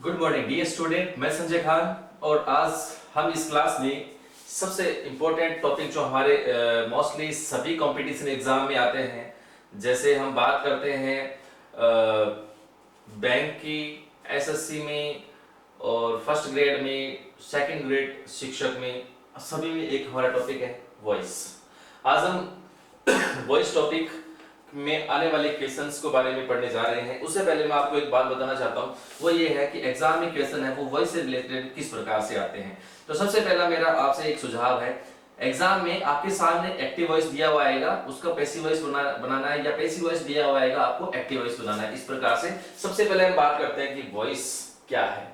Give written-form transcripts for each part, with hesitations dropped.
Good morning dear student, मैं संजय खान और आज हम इस क्लास में सबसे इम्पोर्टेंट टॉपिक जो हमारे मोस्टली सभी कंपटीशन एग्जाम में आते हैं, जैसे हम बात करते हैं बैंक की, एसएससी में और फर्स्ट ग्रेड में, सेकंड ग्रेड शिक्षक में, सभी में एक हमारा टॉपिक है वॉइस। आज हम वॉइस टॉपिक में आने वाले क्वेश्चंस को बारे में पढ़ने जा रहे हैं। उससे पहले मैं आपको एक बात बताना चाहता हूं, वो ये है कि एग्जाम में क्वेश्चन है वो वॉइस से रिलेटेड किस प्रकार से आते हैं। तो सबसे पहला मेरा आपसे एक सुझाव है, एग्जाम में आपके सामने एक्टिव वॉइस दिया हुआ आएगा, उसका पैसिव वॉइस बनाना है, या पैसिव वॉइस दिया हुआ आएगा, आपको एक्टिव वॉइस बनाना है। इस प्रकार से सबसे पहले हम बात करते हैं कि वॉइस क्या है।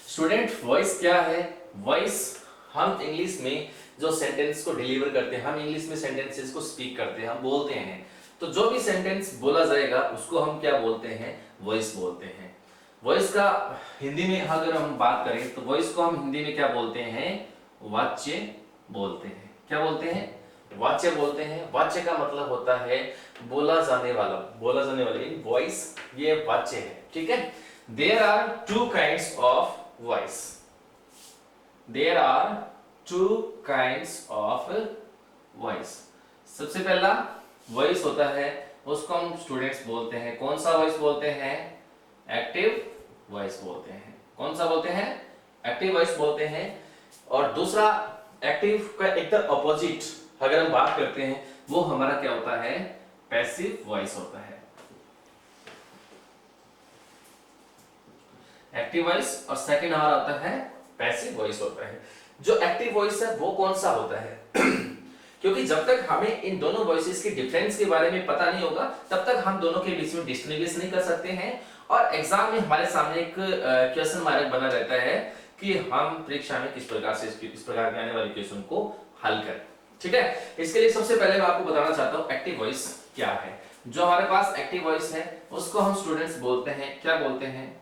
स्टूडेंट, वॉइस क्या है? वॉइस हम इंग्लिश में जो सेंटेंस को डिलीवर करते हैं, हम इंग्लिश में सेंटेंसेस को स्पीक करते हैं, हम बोलते हैं। तो जो भी सेंटेंस बोला जाएगा उसको हम क्या बोलते हैं? वॉइस बोलते हैं। वॉइस का हिंदी में अगर हम बात करें तो वॉइस को हम हिंदी में क्या बोलते हैं? वाच्य बोलते हैं। क्या बोलते हैं? वाच्य बोलते हैं। वाच्य का मतलब होता है बोला जाने वाला, बोला जाने वाली वॉइस, ये वाच्य है। ठीक है। There are two kinds of voice. There are two kinds of voice. सबसे पहला वॉइस होता है, उसको हम स्टूडेंट्स बोलते हैं, कौन सा वॉइस बोलते हैं? एक्टिव वॉइस बोलते हैं। कौन सा बोलते हैं? एक्टिव वॉइस बोलते हैं। और दूसरा एक्टिव का एकदम अपोजिट अगर हम बात करते हैं, वो हमारा क्या होता है? पैसिव वॉइस होता है। एक्टिव वॉइस और सेकंड हमारा होता है पैसिव वॉइस होता है। जो एक्टिव वॉइस है वो कौन सा होता है? क्योंकि जब तक हमें इन दोनों वॉइसेस के डिफरेंस के बारे में पता नहीं होगा, तब तक हम दोनों के बीच में डिस्टिंग्विश नहीं कर सकते हैं। और एग्जाम में हमारे सामने एक क्वेश्चन मार्क बना रहता है कि हम परीक्षा में किस प्रकार से इस प्रकार के आने वाले क्वेश्चन को हल करें। ठीक है। इसके लिए सबसे पहले मैं आपको बताना चाहता हूं एक्टिव वॉइस क्या है। जो हमारे पास एक्टिव वॉइस है उसको हम स्टूडेंट्स बोलते हैं, क्या बोलते हैं?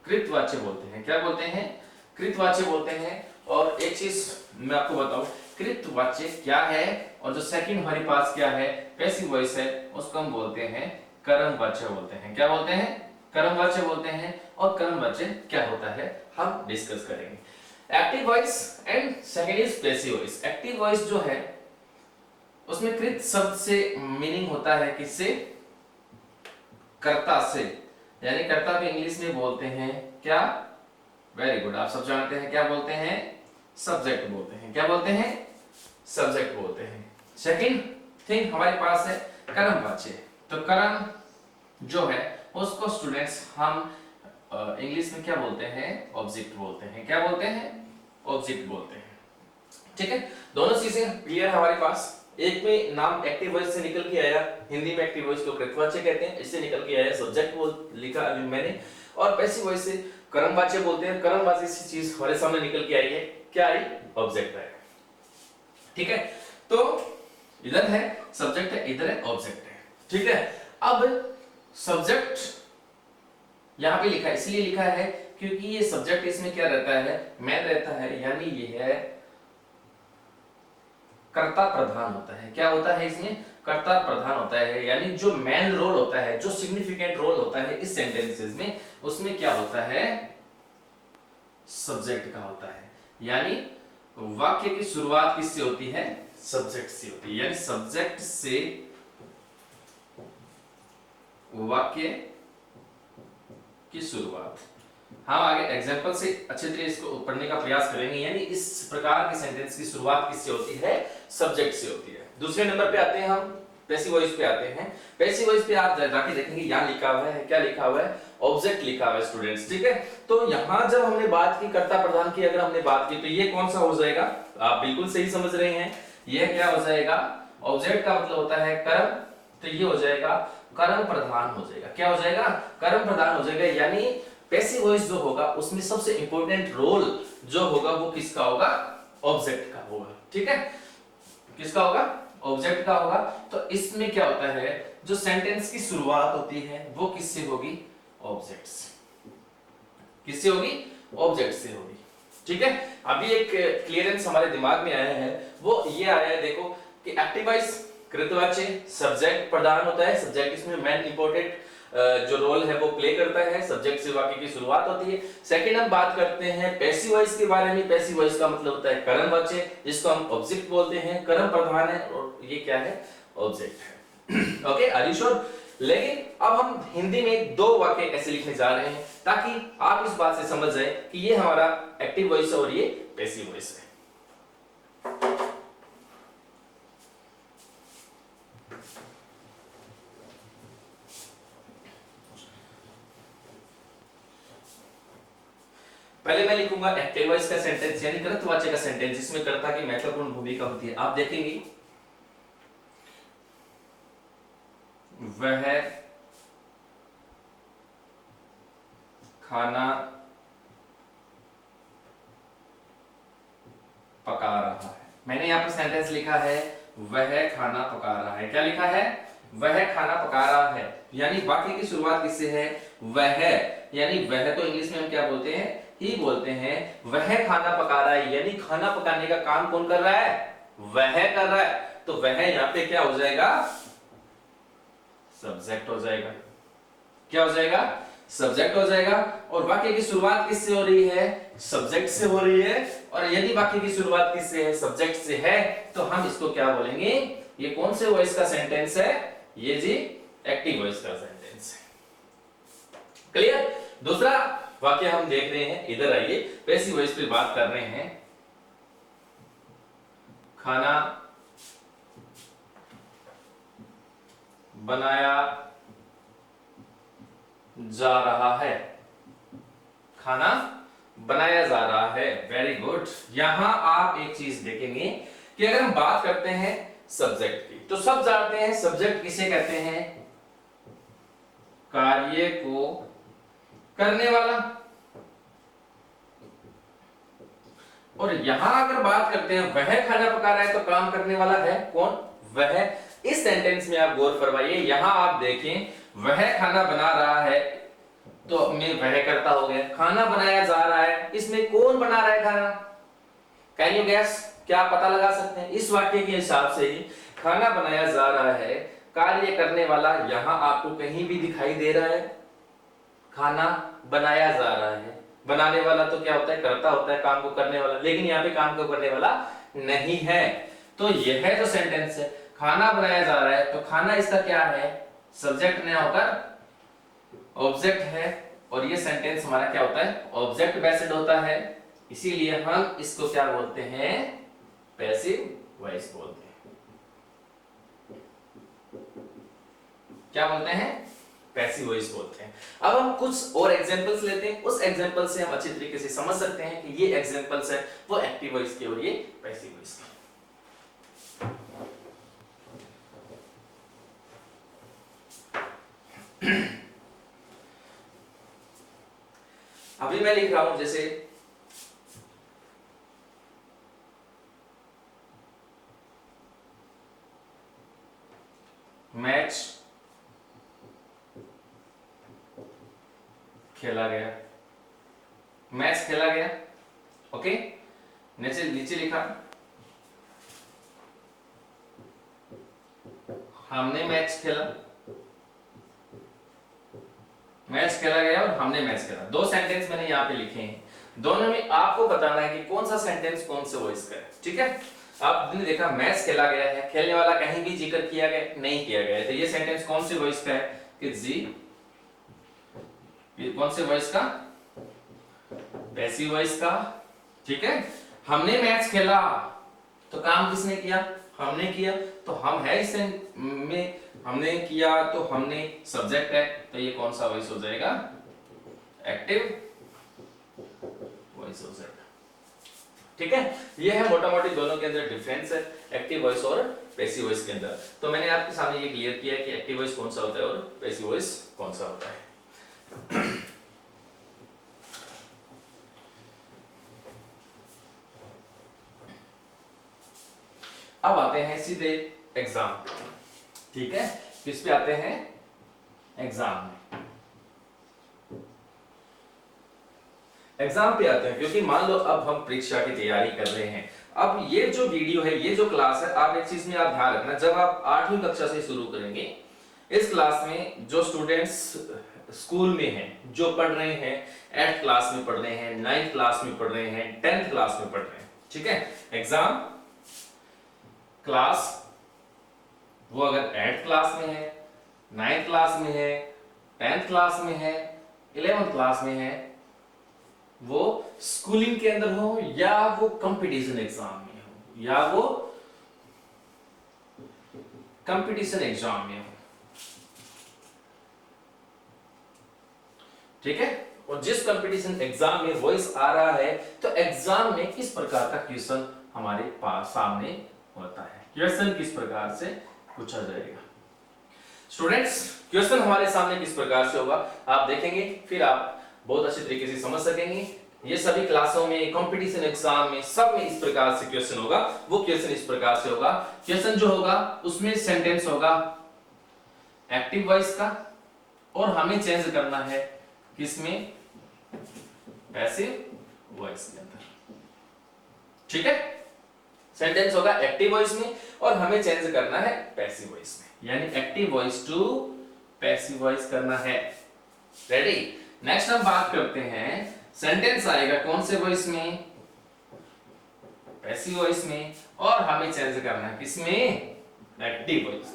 कृतवाच्य बोलते हैं। क्या बोलते हैं? कृतवाच्य बोलते हैं। और एक चीज मैं आपको बताऊं, कृतवाच्य क्या है और जो सेकंड हमारे पास क्या है? पैसिव वॉइस है, उसको हम बोलते हैं कर्मवाच्य बोलते हैं। क्या बोलते हैं? कर्मवाच्य बोलते हैं। और कर्मवाच्य क्या होता है हम डिस्कस करेंगे। Active voice and second is passive voice. Active voice जो है उसमें कृत शब्द से मीनिंग होता है किससे? कर्ता से, यानी कर्ता भी इंग्लिश में बोलते हैं क्या? वेरी गुड, आप सब जानते हैं क्या बोलते हैं? सब्जेक्ट बोलते हैं। क्या बोलते हैं? सब्जेक्ट बोलते हैं। सेकंड थिंग हमारे पास है कर्मवाच्य। तो कर्म जो है उसको स्टूडेंट्स हम इंग्लिश में क्या बोलते हैं? ऑब्जेक्ट बोलते हैं। क्या बोलते हैं? ऑब्जेक्ट बोलते हैं। ठीक है। दोनों चीजें क्लियर हमारे पास। एक में नाम एक्टिव वॉइस से निकल के आया, हिंदी में एक्टिव वॉइस को कृतवाच्य कहते हैं, इससे निकल के आया सब्जेक्ट बोल लिखा अभी मैंने। और पैसिव वॉइस से कर्मवाच्य बोलते हैं। कर्मवाच्य से चीज हमारे सामने निकल के आई है, क्या आई? ऑब्जेक्ट आया। ठीक है। तो इधर है सब्जेक्ट है, इधर है ऑब्जेक्ट है। ठीक है। अब सब्जेक्ट यहां पे लिखा है, इसलिए लिखा है क्योंकि ये सब्जेक्ट इसमें क्या रहता है? मैन रहता है, यानी ये है कर्ता प्रधान होता है। क्या होता है इसमें? कर्ता प्रधान होता है, यानी जो मेन रोल होता है, जो सिग्निफिकेंट रोल होता है इस सेंटेंसेस में, उसमें क्या होता है? सब्जेक्ट का होता है। यानी वाक्य की शुरुआत किससे होती है? सब्जेक्ट से होती है। यानी सब्जेक्ट से वाक्य की शुरुआत। हम आगे एग्जांपल से अच्छे तरीके इसको पढ़ने का प्रयास करेंगे। यानी इस प्रकार के सेंटेंस की शुरुआत किससे होती है? सब्जेक्ट से होती है। दूसरे नंबर पे आते हैं हम, पैसिव वॉइस पे आते हैं। पैसिव वॉइस पे आप जाके देखेंगे यहां लिखा हुआ है, क्या लिखा हुआ है? ऑब्जेक्ट लिखा हुआ है स्टूडेंट्स। ठीक है। तो यहां जब हमने बात की कर्ता प्रधान की, अगर हमने बात की तो ये कौन सा हो जाएगा? आप बिल्कुल सही समझ रहे हैं। यह क्या हो जाएगा? ऑब्जेक्ट का मतलब होता है कर्म, तो ये हो जाएगा कर्म प्रधान हो जाएगा। क्या हो जाएगा? कर्म प्रधान हो जाएगा। यानी पैसिव वॉइस जो होगा उसमें सबसे इंपॉर्टेंट रोल जो होगा वो किसका होगा? ऑब्जेक्ट का होगा। ठीक है। किसका होगा? ऑब्जेक्ट का होगा। तो इसमें क्या होता है? जो सेंटेंस की शुरुआत होती है वो किससे होगी? ऑब्जेक्ट से। किससे होगी? ऑब्जेक्ट से होगी। ठीक है। अभी एक क्लियरेंस हमारे दिमाग में आया है, वो ये आया है, देखो कि एक्टिव वॉइस कृतवाच्य सब्जेक्ट प्रधान होता है, सब्जेक्ट इसमें मेन इंपॉर्टेंट जो रोल है वो प्ले करता है, सब्जेक्ट से वाक्य की शुरुआत होती है। सेकंड हम बात करते हैं पैसिव वॉइस के बारे में। पैसिव वॉइस का मतलब होता है कर्मवाच्य, जिसको हम ऑब्जेक्ट बोलते हैं, कर्म प्रधान है और ये क्या है, ऑब्जेक्ट है। Okay, are you sure? लेकिन अब हम हिंदी में दो वाक्य ऐसे लिखने जा रहे हैं ताकि आप इस बात से समझ जाए कि ये हमारा एक्टिव वॉइस है और ये पैसिव वॉइस है। पहले मैं लिखूंगा एक्टिव वॉइस का सेंटेंस यानी कृतवाच्य का सेंटेंस जिसमें कर्ता की महत्वपूर्ण भूमिका होती है। आप देखेंगे वह खाना पका रहा है। मैंने यहां पर सेंटेंस लिखा है वह खाना पका रहा है। क्या लिखा है? वह खाना पका रहा है, यानी वाक्य की शुरुआत किससे है? वह, यानी वह तो इंग्लिश में हम क्या बोलते हैं? ही बोलते हैं। वह खाना पका रहा है यानी खाना पकाने का काम कौन कर रहा है? वह कर रहा है। तो वह यहां पे क्या हो जाएगा? सब्जेक्ट हो जाएगा। क्या हो जाएगा? सब्जेक्ट हो जाएगा। और वाक्य की शुरुआत किससे हो रही है? सब्जेक्ट से हो रही है। और यदि वाक्य की शुरुआत किससे है? सब्जेक्ट से है, तो हम इसको क्या बोलेंगे? ये कौन से वॉइस का सेंटेंस है? ये जी एक्टिव वॉइस का सेंटेंस है। क्लियर? दूसरा वाक्य हम देख रहे हैं, इधर आइए, पैसिव वॉइस पे बात कर रहे हैं। खाना बनाया जा रहा है। खाना बनाया जा रहा है। Very good. यहां आप एक चीज देखेंगे कि अगर हम बात करते हैं सब्जेक्ट की, तो सब जानते हैं सब्जेक्ट किसे कहते हैं? कार्य को करने वाला। और यहां अगर बात करते हैं वह खाना पका रहा है, तो काम करने वाला है कौन? वह। इस सेंटेंस में आप गौर फरमाइए, यहां आप देखें वह खाना बना रहा है, तो मैं वह करता हो गया। खाना बनाया जा रहा है, इसमें कौन बना रहा है खाना? Can you gas? क्या आप पता लगा सकते हैं? इस वाक्य के हिसाब से ही खाना बनाया जा रहा है, कार्य करने वाला यहां आपको कहीं भी दिखाई दे रहा है? खाना बनाया जा रहा है, बनाने वाला तो क्या होता है? करता होता है, काम को करने वाला। लेकिन यहाँ पे काम को करने वाला नहीं है। तो यह जो सेंटेंस है, खाना बनाया जा रहा है, तो खाना इसका क्या है? सब्जेक्ट नहीं होकर ऑब्जेक्ट है। और ये सेंटेंस हमारा क्या होता है? ऑब्जेक्ट बेस्ड होता है। इसीलिए हम इसको क्या बोलते हैं? पैसिव वॉइस बोलते हैं। क्या बोलते हैं? पैसिव वॉइस बोलते हैं। अब हम कुछ और एग्जांपल्स लेते हैं, उस एग्जांपल से हम अच्छी तरीके से समझ सकते हैं कि ये एग्जांपल्स है वो एक्टिव वॉइस के और ये पैसिव वॉइस के। अभी मैं लिख रहा हूं जैसे मैच खेला गया। मैच खेला गया। ओके, नीचे नीचे लिखा हमने मैच खेला। मैच खेला गया और हमने मैच खेला। दो सेंटेंस मैंने यहाँ पे लिखे हैं, दोनों में आपको बताना है कि कौन सा सेंटेंस कौन से वॉइस का है। ठीक है, आपने देखा मैच खेला गया है, खेलने वाला कहीं भी जिक्र किया गया नहीं किया गया है, तो ये सेंटेंस कौन से वॉइस का है? कि जी, ये कौन से वॉइस का? पैसिव वॉइस का। ठीक है, हमने मैच खेला, तो काम किसने किया? हमने किया। तो हम है इस में, हमने किया तो हमने सब्जेक्ट है, तो ये कौन सा वॉइस हो जाएगा? एक्टिव वॉइस हो जाएगा। ठीक है, ये है मोटा मोटी दोनों के अंदर डिफरेंस है, एक्टिव वॉइस और पैसिव वॉइस के अंदर। तो मैंने आपके सामने ये क्लियर किया कि एक्टिव वॉइस कौन सा होता है और पैसिव वॉइस कौन सा होता है। अब आते हैं सीधे एग्जाम। ठीक है, किस पे आते हैं? एग्जाम में। एग्जाम पे आते हैं क्योंकि मान लो अब हम परीक्षा की तैयारी कर रहे हैं। अब ये जो वीडियो है, ये जो क्लास है, आप एक चीज में आप ध्यान रखना, जब आप 8वीं कक्षा से शुरू करेंगे इस क्लास में, जो स्टूडेंट्स स्कूल में हैं, जो पढ़ रहे हैं 8th क्लास में पढ़ रहे हैं, 9th क्लास में पढ़ रहे हैं, 10th क्लास में पढ़ रहे हैं, ठीक है, एग्जाम क्लास वो अगर 8th क्लास में है, 9th क्लास में है, 10th क्लास में है, 11th क्लास में है, वो स्कूलिंग के अंदर हो या वो कंपटीशन एग्जाम में हो, या वो कंपटीशन एग्जाम में हो, ठीक है। और जिस कंपटीशन एग्जाम में वॉइस आ रहा है, तो एग्जाम में किस प्रकार का क्वेश्चन हमारे पास सामने होता है, क्वेश्चन किस प्रकार से पूछा जाएगा। स्टूडेंट्स, क्वेश्चन हमारे सामने किस प्रकार से होगा आप देखेंगे, फिर आप बहुत अच्छे तरीके से समझ सकेंगे। ये सभी क्लासों में, कंपटीशन एग्जाम में, सब में इस प्रकार से क्वेश्चन होगा। वो क्वेश्चन इस प्रकार से होगा, क्वेश्चन जो होगा उसमें सेंटेंस होगा एक्टिव वॉइस का, और हमें चेंज करना है किसमें, पैसिव वॉइस के अंदर, ठीक है। सेंटेंस होगा एक्टिव वॉइस में और हमें चेंज करना है पैसिव वॉइस में, यानी active voice to passive voice करना है। रेडी। नेक्स्ट हम बात करते हैं, सेंटेंस आएगा कौन से वॉइस में, पैसिव वॉइस में, और हमें चेंज करना है किसमें, एक्टिव वॉइस,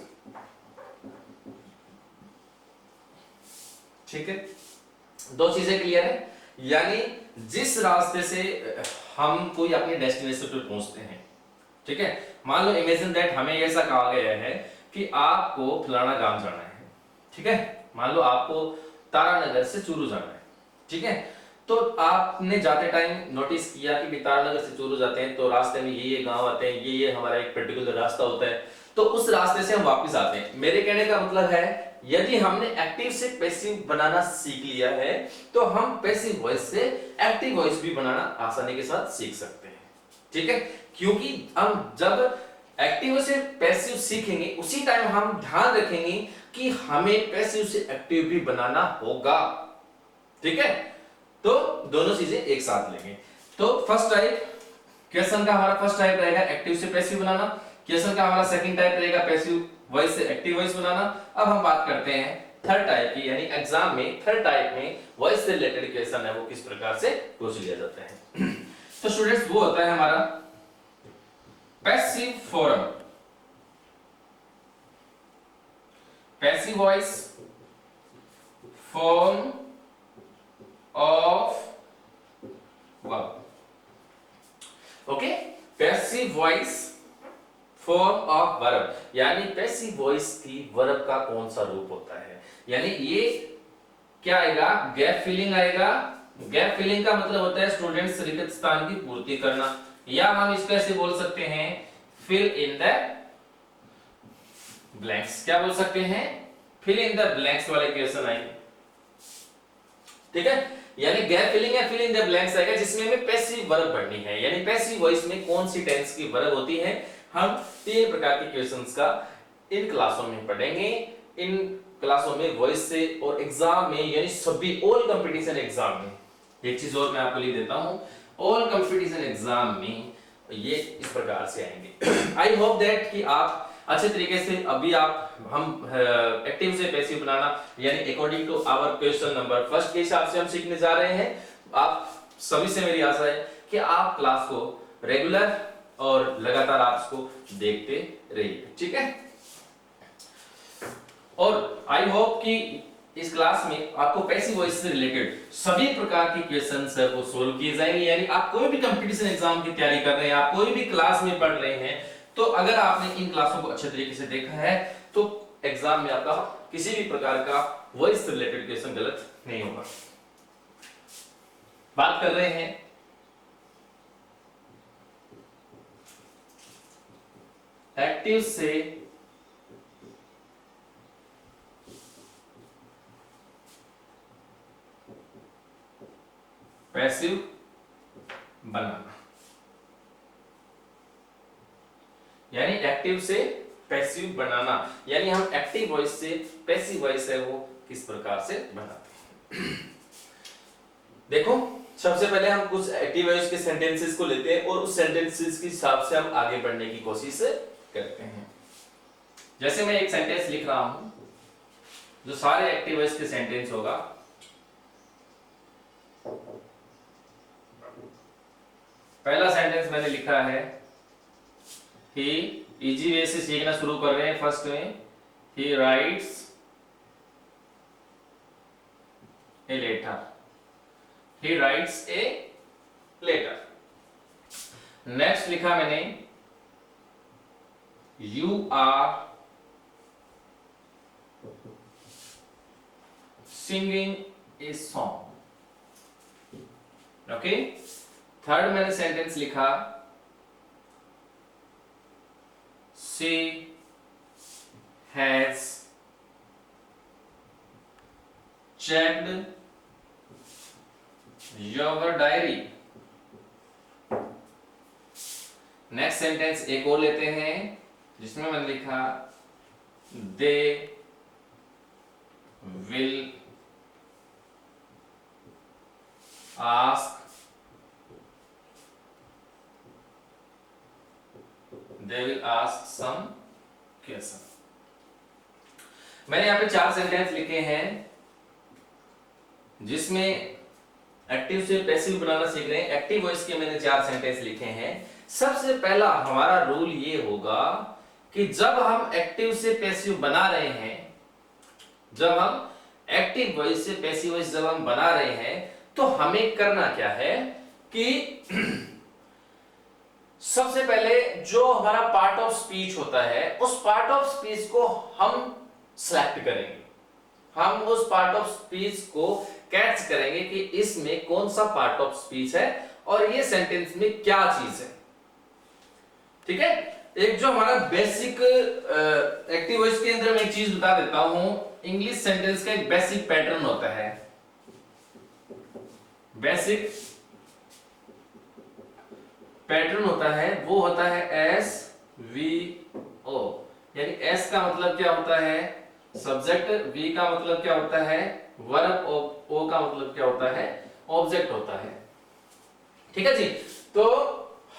ठीक है। दो चीजें क्लियर है, यानी जिस रास्ते से हम कोई अपने डेस्टिनेशन पर पहुंचते हैं, ठीक है, मान लो इमेजिन दैट हमें ऐसा कहा गया है कि आपको फलाना गांव जाना है, ठीक है, मान लो आपको तारानगर से चूरू जाना है, ठीक है, तो आपने जाते टाइम नोटिस किया कि तारानगर से चूरू जाते हैं तो रास्ते में ये गांव आते हैं, ये हमारा एक पर्टिकुलर रास्ता होता है, तो उस रास्ते से हम वापस आते हैं। मेरे कहने का मतलब है, यदि हमने एक्टिव से पैसिव बनाना सीख लिया है, तो हम पैसिव वॉइस से एक्टिव वॉइस भी बनाना आसानी के साथ सीख सकते हैं, ठीक है, क्योंकि हम जब एक्टिव से पैसिव सीखेंगे उसी टाइम हम ध्यान रखेंगे कि हमें पैसिव से एक्टिव भी बनाना होगा, ठीक है। तो दोनों चीजें एक साथ लेंगे। तो फर्स्ट टाइप क्वेश्चन का हमारा फर्स्ट टाइप रहेगा एक्टिव से पैसिव बनाना, क्वेश्चन का हमारा सेकंड टाइप रहेगा पैसिव वॉइस से एक्टिव वॉइस बनाना। अब हम बात करते हैं थर्ड टाइप की, यानी एग्जाम में थर्ड टाइप में वॉइस से रिलेटेड क्वेश्चन है वो किस प्रकार से पूछ लिया जाता है। तो स्टूडेंट्स, वो होता है हमारा passive form, passive voice form of verb, okay, passive voice form of verb, यानी पैसिव वॉइस की वर्ब का कौन सा रूप होता है, यानी ये क्या आएगा, गैप फिलिंग आएगा। गैप फिलिंग का मतलब होता है स्टूडेंट्स रिक्त स्थान की पूर्ति करना, या हम इसको ऐसे बोल सकते हैं फिल इन द ब्लैंक्स। क्या बोल सकते हैं, फिल इन द ब्लैंक्स वाले क्वेश्चन आएंगे, ठीक है, यानी गैप फिलिंग या फिल इन द ब्लैंक्स आएगा जिसमें हमें पैसिव वर्ब पढ़नी है, यानी पैसिव वॉइस में कौन सी टेंस की वर्ब होती है। हम तीन प्रकार के क्वेश्चंस का इन क्लासों में पढ़ेंगे, इन क्लासों में वॉइस से, और एग्जाम में यानी सभी ऑल कंपटीशन एग्जाम में, एक चीज और मैं आपको लिख देता हूं, ऑल कंपटीशन एग्जाम में ये इस प्रकार से आएंगे। आई होप दैट कि आप अच्छे तरीके से अभी हम एक्टिव से पैसिव बनाना, यानी according to our question number first के हिसाब से हम सीखने जा रहे हैं। आप सभी से मेरी आशा है कि आप क्लास को रेगुलर और लगातार आप इसको देखते रहिए, ठीक है। और आई होप कि इस क्लास में आपको पैसिव वॉइस से रिलेटेड सभी प्रकार के क्वेश्चंस है वो सोल्व किए जाएंगे, यानी आप कोई भी कंपटीशन एग्जाम की तैयारी कर रहे हैं, आप कोई भी क्लास में पढ़ रहे हैं, तो अगर आपने इन क्लासों को अच्छे तरीके से देखा है तो एग्जाम में आपका किसी भी प्रकार का वॉइस से रिलेटेड क्वेश्चन गलत नहीं होगा। बात कर रहे हैं एक्टिव से पैसिव बनाना, यानी एक्टिव से पैसिव बनाना, यानी हम एक्टिव वॉइस से पैसिव वॉइस है वो किस प्रकार से बनाते हैं। देखो सबसे पहले हम कुछ एक्टिव वॉइस के सेंटेंसेस को लेते हैं और उस सेंटेंसेस के हिसाब से हम आगे बढ़ने की कोशिश करते हैं। जैसे मैं एक सेंटेंस लिख रहा हूं जो सारे एक्टिव वॉइस के सेंटेंस होगा। पहला सेंटेंस मैंने लिखा है, ही, इजी वे से सीखना शुरू कर रहे हैं। फर्स्ट में he writes a letter, he writes a letter. Next लिखा मैंने, you are singing a song. Okay. Third मैंने सेंटेंस लिखा, she has checked your diary. Next sentence एक और लेते हैं जिसमें मैंने लिखा, they will ask, they will ask some question। मैंने यहाँ पे 4 सेंटेंस लिखे हैं जिसमें एक्टिव से पैसिव बनाना सीख रहे हैं। एक्टिव वॉइस के मैंने 4 सेंटेंस लिखे हैं। सबसे पहला हमारा रूल ये होगा कि जब हम एक्टिव से पैसिव बना रहे हैं, जब हम एक्टिव वॉइस से पैसिव वॉइस जब हम बना रहे हैं, तो हमें करना क्या है कि सबसे पहले जो हमारा पार्ट ऑफ स्पीच होता है, उस पार्ट ऑफ स्पीच को हम सिलेक्ट करेंगे। हम उस पार्ट ऑफ स्पीच को कैच करेंगे कि इसमें कौन सा पार्ट ऑफ स्पीच है और ये सेंटेंस में क्या चीज है। ठीक है। एक जो हमारा बेसिक एक्टिव वॉइस के अंदर मैं एक चीज बता देता हूं, इंग्लिश सेंटेंस का एक बेसिक पैटर्न होता है। बेसिक पैटर्न होता है, वो होता है एस वी ओ, यानी एस का मतलब क्या होता है, सब्जेक्ट, वी का मतलब क्या होता है, वर्ब, ओ का मतलब क्या होता है, ऑब्जेक्ट होता है। ठीक है जी। तो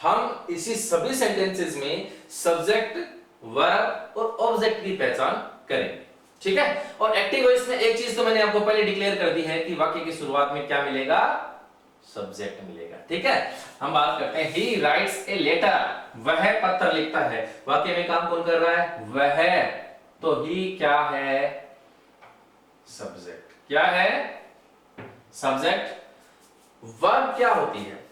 हम इसी सभी सेंटेंसेस में सब्जेक्ट, वर्ब और ऑब्जेक्ट की पहचान करेंगे। ठीक है। और एक्टिव वॉइस में एक चीज तो मैंने आपको पहले डिक्लेयर कर दी है कि वाक्य की शुरुआत में क्या मिलेगा, सब्जेक्ट मिलेगा। ठीक है। हम बात करते हैं, ही राइट्स ए लेटर, वह पत्र लिखता है। वाक्य में काम कौन कर रहा है, वह। तो ही क्या है, सब्जेक्ट। क्या है, सब्जेक्ट। वर्ब क्या होती है,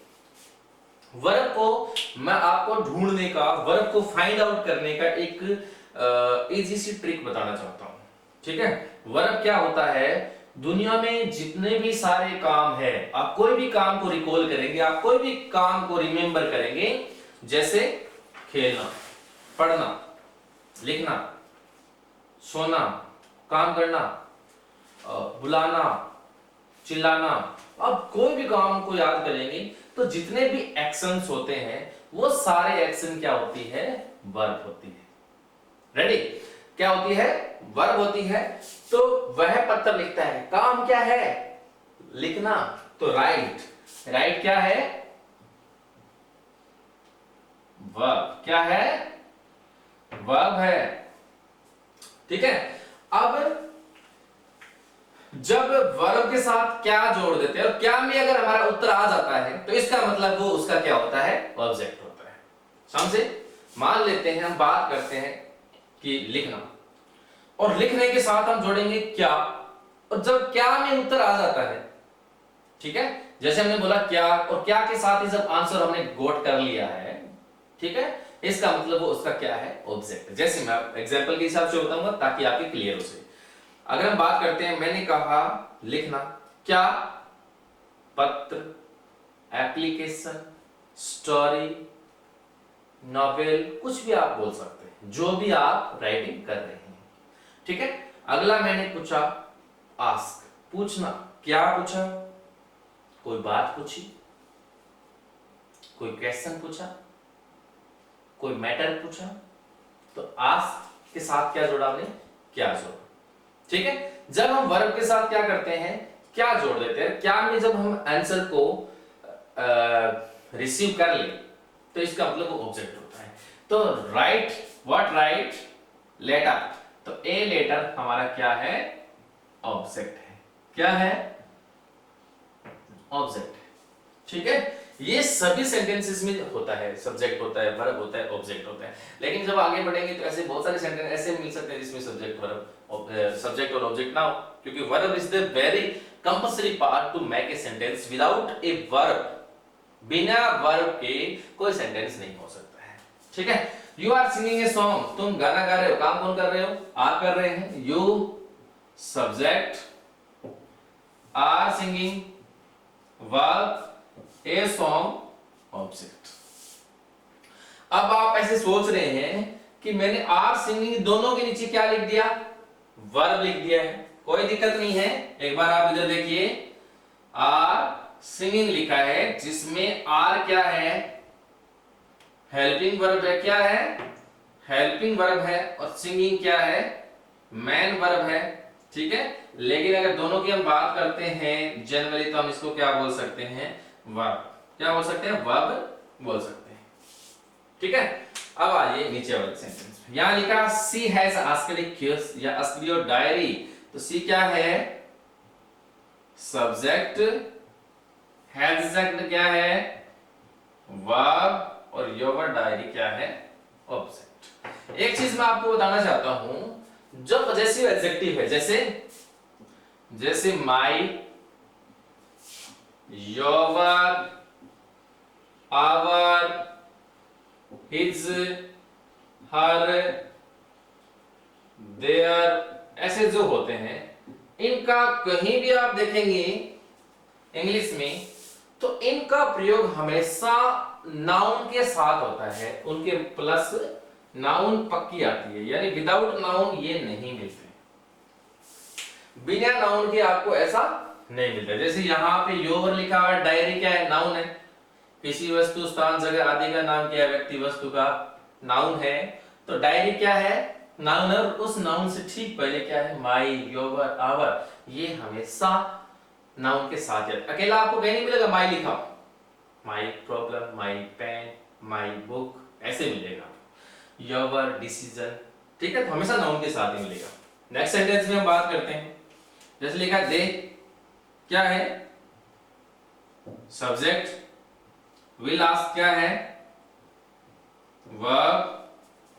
वर्ब को मैं आपको ढूंढने का, वर्ब को फाइंड आउट करने का एक इजी सी ट्रिक बताना चाहता हूं। ठीक है। वर्ब क्या होता है, दुनिया में जितने भी सारे काम है, आप कोई भी काम को रिकॉल करेंगे, आप कोई भी काम को रिमेंबर करेंगे, जैसे खेलना, पढ़ना, लिखना, सोना, काम करना, बुलाना, चिल्लाना, अब कोई भी काम को याद करेंगे तो जितने भी एक्शंस होते हैं वो सारे एक्शन क्या होती है, वर्ब होती है। रेडी। क्या होती है, वर्ब होती है। तो वह पत्र लिखता है, काम क्या है, लिखना, तो राइट। राइट क्या है, वर्ब। क्या है, वर्ब है। ठीक है। अब जब वर्ब के साथ क्या जोड़ देते हैं और क्या में अगर हमारा उत्तर आ जाता है तो इसका मतलब वो उसका क्या होता है, ऑब्जेक्ट होता है। समझे। मान लेते हैं, हम बात करते हैं कि लिखना, और लिखने के साथ हम जोड़ेंगे क्या, और जब क्या में उत्तर आ जाता है, ठीक है, जैसे हमने बोला क्या, और क्या के साथ ही जब आंसर हमने गोट कर लिया है, ठीक है, इसका मतलब वो उसका क्या है, ऑब्जेक्ट। जैसे मैं एग्जांपल के हिसाब से बताऊंगा ताकि आपके क्लियर हो सके। अगर हम बात करते हैं, मैंने कहा लिखना, क्या, पत्र, एप्लीकेशन, स्टोरी, नॉवेल, कुछ भी आप बोल सकते हैं, जो भी आप राइटिंग कर रहे हैं। ठीक है। अगला मैंने पूछा आस्क, पूछना। क्या पूछा, कोई बात पूछी, कोई क्वेश्चन पूछा, कोई मैटर पूछा, तो आस्क के साथ क्या जोड़ा हमने, क्या जोड़ा। ठीक है। जब हम वर्ब के साथ क्या करते हैं, क्या जोड़ देते हैं, क्या में जब हम आंसर को रिसीव कर ले तो इसका मतलब वो ऑब्जेक्ट होता है। तो राइट, व्हाट राइट लेटर, तो ए लेटर हमारा क्या है, ऑब्जेक्ट है। क्या है, ऑब्जेक्ट है। ठीक है, ये सभी सेंटेंसेस में होता है, सब्जेक्ट होता है, वर्ब होता है, ऑब्जेक्ट होता है। लेकिन जब आगे बढ़ेंगे तो ऐसे बहुत सारे सेंटेंस ऐसे मिल सकते हैं जिसमें सब्जेक्ट वर्ब, सब्जेक्ट और ऑब्जेक्ट ना हो, क्योंकि verb is the very compulsory part to make a sentence. Without a verb, बिना वर्ब के कोई सेंटेंस नहीं हो सकता है। ठीक है, you are singing a song, तुम गाना गा रहे हो, काम कौन कर रहे हो, आप कर रहे हैं। You subject, are singing verb, a song object. अब आप ऐसे सोच रहे हैं कि मैंने आर सिंगिंग दोनों के नीचे क्या लिख दिया, वर्ब लिख दिया है। कोई दिक्कत नहीं है, एक बार आप इधर देखिए, आर सिंगिंग लिखा है जिसमें आर क्या है, हेल्पिंग वर्ब है। क्या है, हेल्पिंग वर्ब है। और सिंगिंग क्या है, मैन वर्ब है। ठीक है, लेकिन अगर दोनों की हम बात करते हैं जनरली तो हम इसको क्या बोल सकते हैं, वर्ब। क्या बोल सकते हैं, वर्ब बोल सकते हैं। ठीक है, अब आइए नीचे वाले सेंटेंस में। यहां लिखा सी हैज आस्क्ड ए क्वेश्चन या आस्क्ड योर डायरी, तो सी क्या है, सब्जेक्ट, हैज सब्जेक्ट क्या है, वर्ब, और योर डायरी क्या है, ऑब्जेक्ट। एक चीज मैं आपको बताना चाहता हूं, जो पजेसिव एडजेक्टिव है, जैसे my, your, our, his, her, their, ऐसे जो होते हैं, इनका कहीं भी आप देखेंगे इंग्लिश में तो इनका प्रयोग हमेशा नाउन के साथ होता है, उनके प्लस नाउन पक्की आती है, यानी विदाउट नाउन ये नहीं मिलते, बिना नाउन के आपको ऐसा नहीं मिलता। जैसे यहाँ पे योर लिखा हुआ है, डायरी क्या है, नाउन है। किसी वस्तु, स्थान, जगह आदि का नाम क्या है, व्यक्ति, वस्तु का नाउन है। तो डायरी क्या है, नाउन है। और उस नाउन से ठीक पहले क्या है, माई, योर, आवर, ये हमेशा नाउन के साथ है। अकेला आपको कहीं नहीं मिलेगा माई लिखा, my problem, my pen, my book, ऐसे मिलेगा। योर डिसीजन, ठीक है, तो हमेशा नाउन के साथ ही मिलेगा। नेक्स्ट सेंटेंस में हम बात करते हैं, जैसे लिखा दे, क्या है, सब्जेक्ट, विल आस्क क्या है, वर्ब,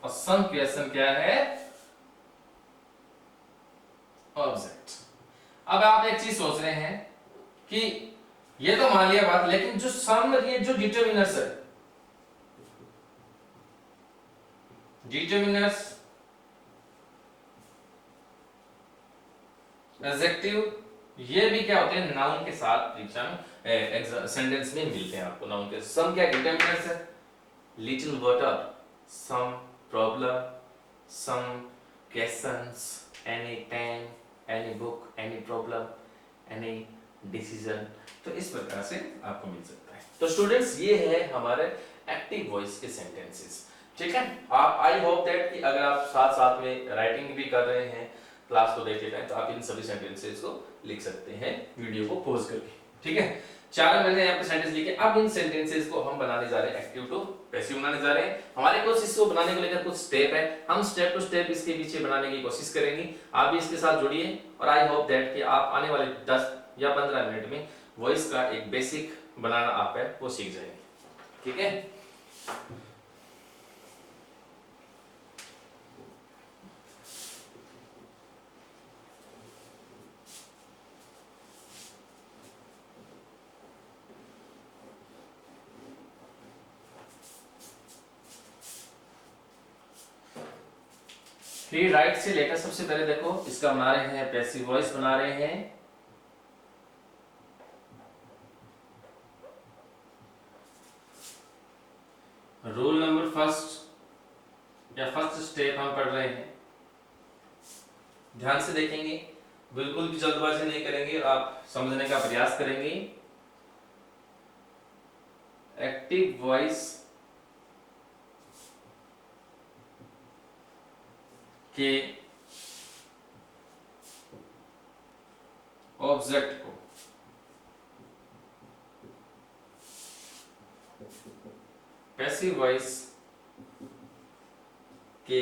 और सम क्वेश्चन क्या है, ऑब्जेक्ट। अब आप एक चीज सोच रहे हैं कि ये तो मान लिया बात, लेकिन जो सामने ये जो डिटरमिनर्स है, डिटरमिनर्स, एडजेक्टिव, ये भी क्या होते हैं, नाउन के साथ परीक्षा में सेंटेंस में मिलते हैं आपको। नाउन के सम क्या डिटरमिनर्स है, little water, some problem, some questions, any pen, any book, any problem, any decision. तो इस प्रकार से आपको मिल सकता है। तो स्टूडेंट्स, ये है हमारे एक्टिव वॉइस के सेंटेंसेस। ठीक है, आप आई होप दैट कि अगर आप साथ साथ में राइटिंग भी कर रहे हैं क्लास को देखते टाइम, तो आप इन सभी सेंटेंसेस को लिख सकते हैं वीडियो को पॉज करके। ठीक है, 4 मैंने यहाँ पे सेंटेंस लिखे। अब इन सेंटेंसेस को हम बनाने जा रहे हैं एक्टिव टू पैसिव बनाने जा रहे हैं। हमारे पास इसको बनाने को लेकर कुछ स्टेप है, हम स्टेप टू स्टेप इसके पीछे बनाने की कोशिश करेंगे। आप भी इसके साथ जुड़िए और आई होप दैट कि आप आने वाले 10 या 15 मिनट में वॉइस का एक बेसिक बनाना आप है वो सीख जाएंगे। ठीक है, फ्री राइट से लेकर सबसे पहले देखो इसका बना रहे हैं, पैसिव वॉइस बना रहे हैं। रूल नंबर फर्स्ट या फर्स्ट स्टेप हम पढ़ रहे हैं, ध्यान से देखेंगे, बिल्कुल भी जल्दबाजी नहीं करेंगे, आप समझने का प्रयास करेंगे। एक्टिव वॉइस के ऑब्जेक्ट को पैसिव वॉइस के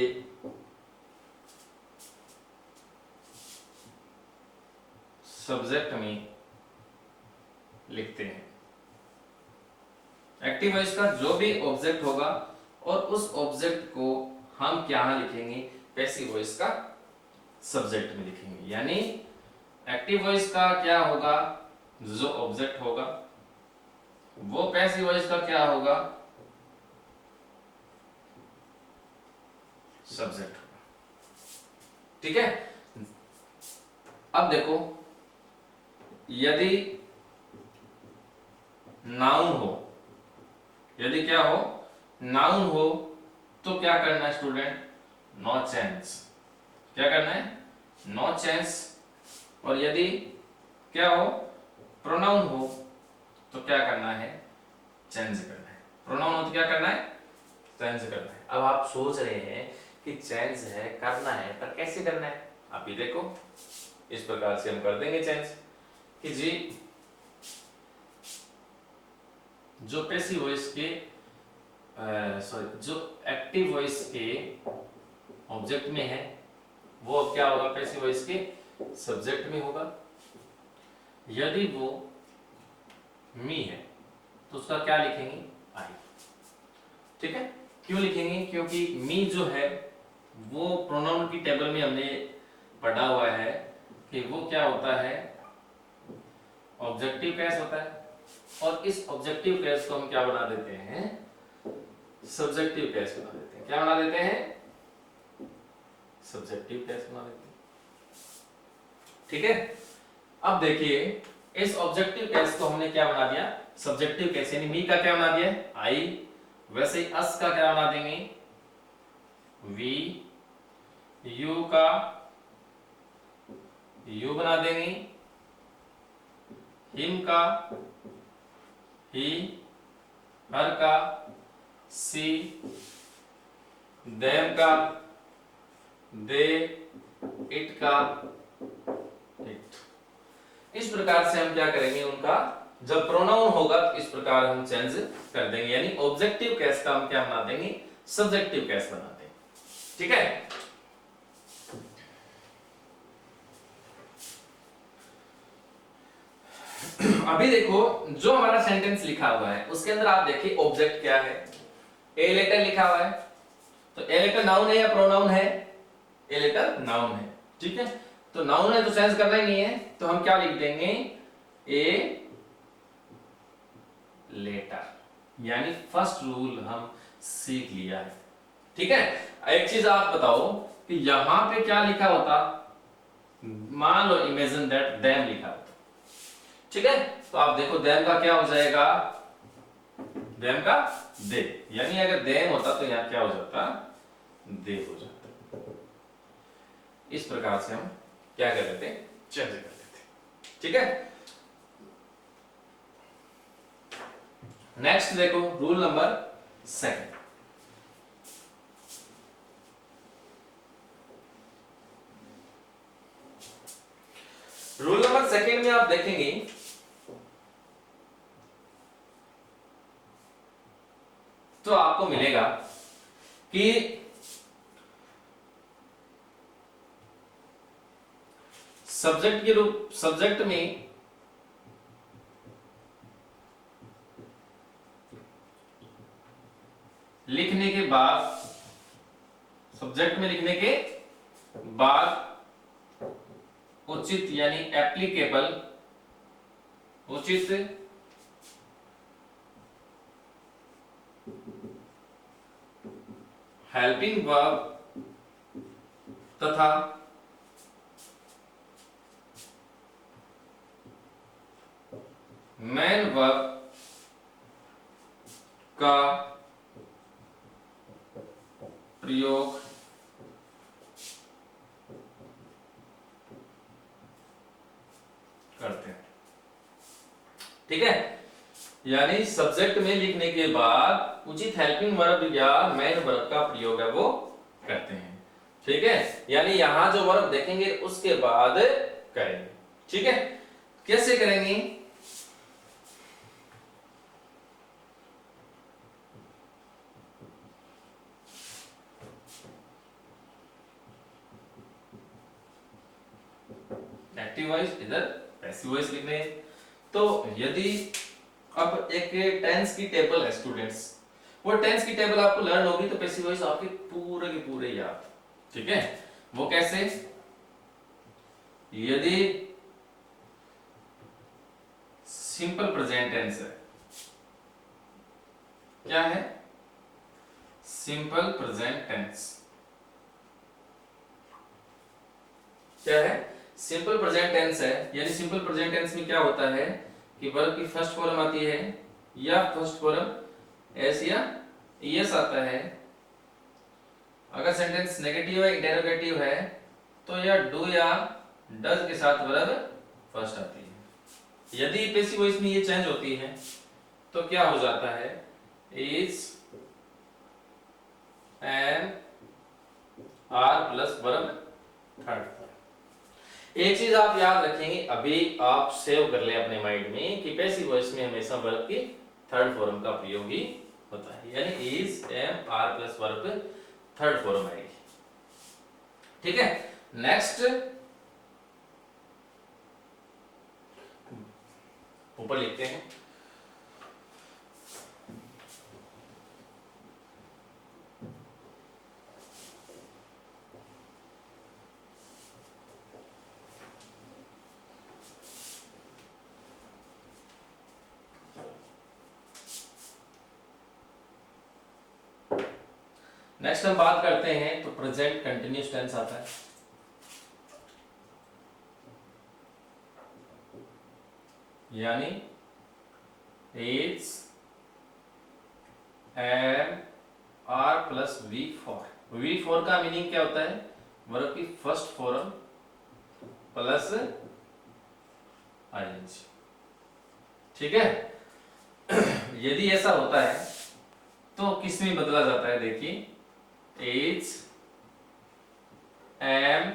सब्जेक्ट में लिखते हैं। एक्टिव वॉइस का जो भी ऑब्जेक्ट होगा और उस ऑब्जेक्ट को हम क्या लिखेंगे, पैसिव वॉइस का सब्जेक्ट में लिखेंगे। यानी एक्टिव वॉइस का क्या होगा, जो ऑब्जेक्ट होगा, वो पैसिव वॉइस का क्या होगा, सब्जेक्ट होगा। ठीक है। अब देखो, यदि नाउन हो, यदि क्या हो, नाउन हो, तो क्या करना है स्टूडेंट, नो चेंज। क्या करना है, नो चेंज। और यदि क्या हो, प्रोनाउन हो, तो क्या करना है, चेंज करना है। प्रोनाउन हो तो क्या करना है, चेंज करना है। अब आप सोच रहे हैं कि चेंज है, करना है, पर कैसे करना है। आप ये देखो, इस प्रकार से हम कर देंगे चेंज कि जी जो पैसिव वॉइस के जो एक्टिव वॉइस के ऑब्जेक्ट में है, वो अब क्या होगा, पैसिव वॉइस के सब्जेक्ट में होगा। यदि वो मी है तो उसका क्या लिखेंगे, आई। ठीक है। क्यों लिखेंगे, क्योंकि मी जो है वो प्रोनाउन की टेबल में हमने पढ़ा हुआ है कि वो क्या होता है, ऑब्जेक्टिव केस होता है। और इस ऑब्जेक्टिव केस को हम क्या बना देते हैं, सब्जेक्टिव केस बना देते हैं। क्या बना देते हैं, सब्जेक्टिव केस बना देते हैं। ठीक है। अब देखिए, इस ऑब्जेक्टिव केस को हमने क्या बना दिया, सब्जेक्टिव केस, यानी मी का क्या बना दिया, आई। वैसे ही अस का क्या बना देंगे, वी। यू का यू बना देंगे, हिम का ही, हर का सी, देम का दे, इट का इट। इस प्रकार से हम क्या करेंगे, उनका जब प्रोनाउन होगा तो इस प्रकार हम चेंज कर देंगे। यानी ऑब्जेक्टिव केस का हम क्या बना देंगे, सब्जेक्टिव केस बना देंगे। ठीक है। अभी देखो, जो हमारा सेंटेंस लिखा हुआ है उसके अंदर आप देखिए ऑब्जेक्ट क्या है, ए लेटर लिखा हुआ है। तो ए लेटर नाउन है या प्रोनाउन है, ए लेटर नाउन है। ठीक है। तो नाउन है तो चेंज करना ही नहीं है, तो हम क्या लिख देंगे, ए लेटर। यानी फर्स्ट रूल हम सीख लिया है। ठीक है। एक चीज आप बताओ कि यहां पे क्या लिखा होता, मान लो इमेजिन दैट देम लिखा होता। ठीक है। तो आप देखो देम का क्या हो जाएगा, देम का दे। यानी अगर देम होता तो यहां क्या हो जाता, दे हो जाता। इस प्रकार से हम क्या कर लेते, चेंज कर लेते। ठीक है। नेक्स्ट देखो, रूल नंबर 7। रूल नंबर 2 में आप देखेंगे तो आपको मिलेगा कि सब्जेक्ट के रूप, सब्जेक्ट में लिखने के बाद, सब्जेक्ट में लिखने के बाद उचित यानी एप्लीकेबल, उचित हेल्पिंग वर्ब तथा मेन वर्ब का प्रयोग करते हैं। ठीक है। यानी सब्जेक्ट में लिखने के बाद उचित हेल्पिंग वर्ब या मेन वर्ब का प्रयोग है वो करते हैं। ठीक है। यानी यहां जो वर्ब देखेंगे उसके बाद करेंगे। ठीक है। कैसे करेंगे, अंदर पैसिव वॉइस लिखने हैं। तो यदि अब एक टेंस की टेबल है स्टूडेंट्स, वो टेंस की टेबल आपको लर्न होगी तो पैसिव वॉइस आपके पूरे के पूरे याद। ठीक है, वो कैसे? यदि सिंपल प्रेजेंट टेंस है, क्या है? सिंपल प्रेजेंट टेंस क्या है? सिंपल प्रेजेंट टेंस है, यानी सिंपल प्रेजेंट टेंस में क्या होता है कि वर्ब की फर्स्ट फॉर्म आती है या फर्स्ट फॉर्म एस या ईएस आता है। अगर सेंटेंस नेगेटिव है, इंटेरोगेटिव है, तो या डू या डज के साथ वर्ब फर्स्ट आती है। यदि पैसिव वॉइस में ये चेंज होती है तो क्या हो जाता है? Is am are plus verb third. एक चीज आप याद रखेंगे, अभी आप सेव कर ले अपने माइंड में कि पैसिव वॉइस में हमेशा वर्ब की थर्ड फॉर्म का प्रयोग ही होता है, यानी is am are plus verb third form आएगी। ठीक है, नेक्स्ट ऊपर लिखते हैं नेक्स्ट हम बात करते हैं तो प्रेजेंट कंटिन्यूअस टेंस आता है। यानी is am are plus V four. V four का मीनिंग क्या होता है? वर्ब की फर्स्ट फॉर्म प्लस आईएनजी। ठीक है, यदि ऐसा होता है तो किस में बदला जाता है? देखिए, is am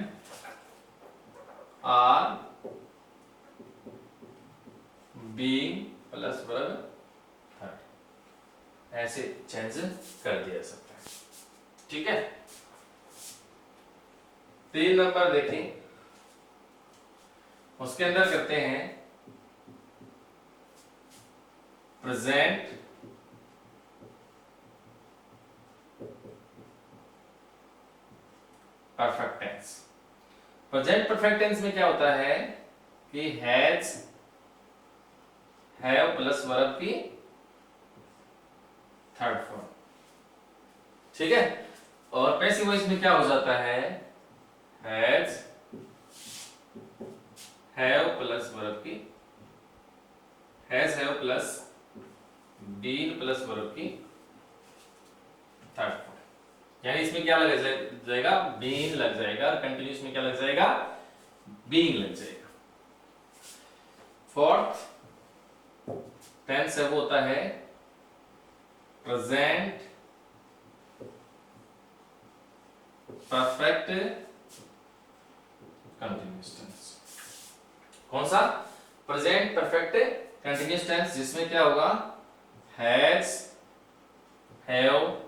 are being plus verb third, ऐसे चेंज कर दिया जा सकता है। ठीक है, 3 नंबर देखें, उसके अंदर करते हैं present perfect tense. Present perfect tense में क्या होता है कि हैज हैव प्लस वर्ब की थर्ड फॉर्म। ठीक है, और पैसिव वॉइस में क्या हो जाता है? हैज हैव प्लस वर्ब की has have plus been plus verb की थर्ड फॉर्म। यानी इसमें क्या लग जाएगा? बीइंग लग जाएगा, और कंटिन्यूअस में क्या लग जाएगा? बीइंग लग जाएगा। फोर्थ टेंस है वो होता है प्रेजेंट परफेक्ट कंटिन्यूअस टेंस। कौन सा? प्रेजेंट परफेक्ट कंटिन्यूअस टेंस, जिसमें क्या होगा? Has have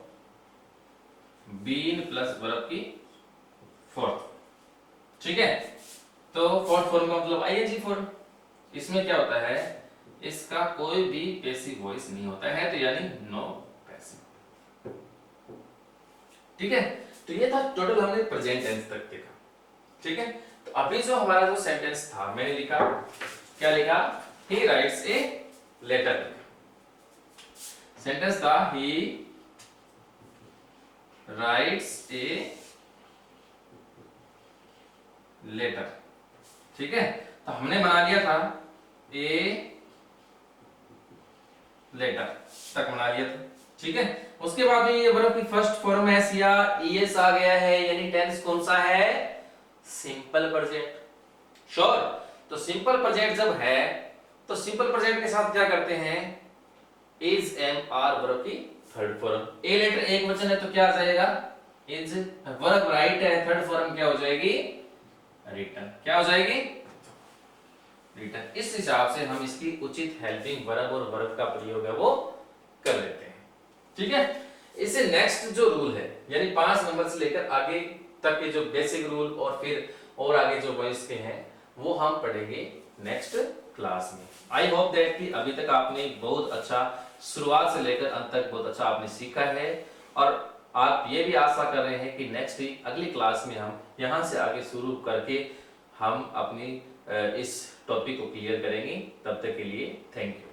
been plus verb की फोर्थ। ठीक है, तो फोर्थ फॉर्म का मतलब आईएनजी फॉर्म। इसमें क्या होता है? इसका कोई भी पैसिव वॉइस नहीं होता है, तो यानी नो पैसिव। ठीक है, तो ये था टोटल हमने प्रेजेंट टेंस तक देखा। ठीक है, तो अभी जो हमारा जो सेंटेंस था, मैंने लिखा, क्या लिखा? He writes a letter. Sentence था ही राइट्स ए लेटर। ठीक है, तो हमने बना लिया था ए लेटर तक बना लिया था। ठीक है, उसके बाद ये वर्ब की फर्स्ट फॉर्म एस या ईएस आ गया है, यानी टेंस कौन सा है? Simple present. श्योर, तो सिंपल प्रेजेंट जब है तो सिंपल प्रेजेंट के साथ क्या करते हैं? इज एम आर वर्ब की थर्ड फॉर्म। ए लेटर एक वचन है तो क्या आ जाएगा? इज। वर्ब राइट है, थर्ड फॉर्म क्या हो जाएगी? रिटन। क्या हो जाएगी? रिटन। इस हिसाब से हम इसकी उचित हेल्पिंग वर्ब और वर्ब का प्रयोग है वो कर लेते हैं। ठीक है, इससे नेक्स्ट जो रूल है, यानी 5 नंबर से लेकर आगे तक के जो बेसिक रूल और फिर और आगे जो वॉइस के हैं वो हम पढ़ेंगे नेक्स्ट क्लास में। आई होप दैट कि अभी तक आपने बहुत अच्छा शुरुआत से लेकर अंत तक बहुत अच्छा आपने सीखा है, और आप ये भी आशा कर रहे हैं कि नेक्स्ट वीक अगली क्लास में हम यहाँ से आगे शुरू करके हम अपनी इस टॉपिक को क्लियर करेंगे। तब तक के लिए थैंक यू।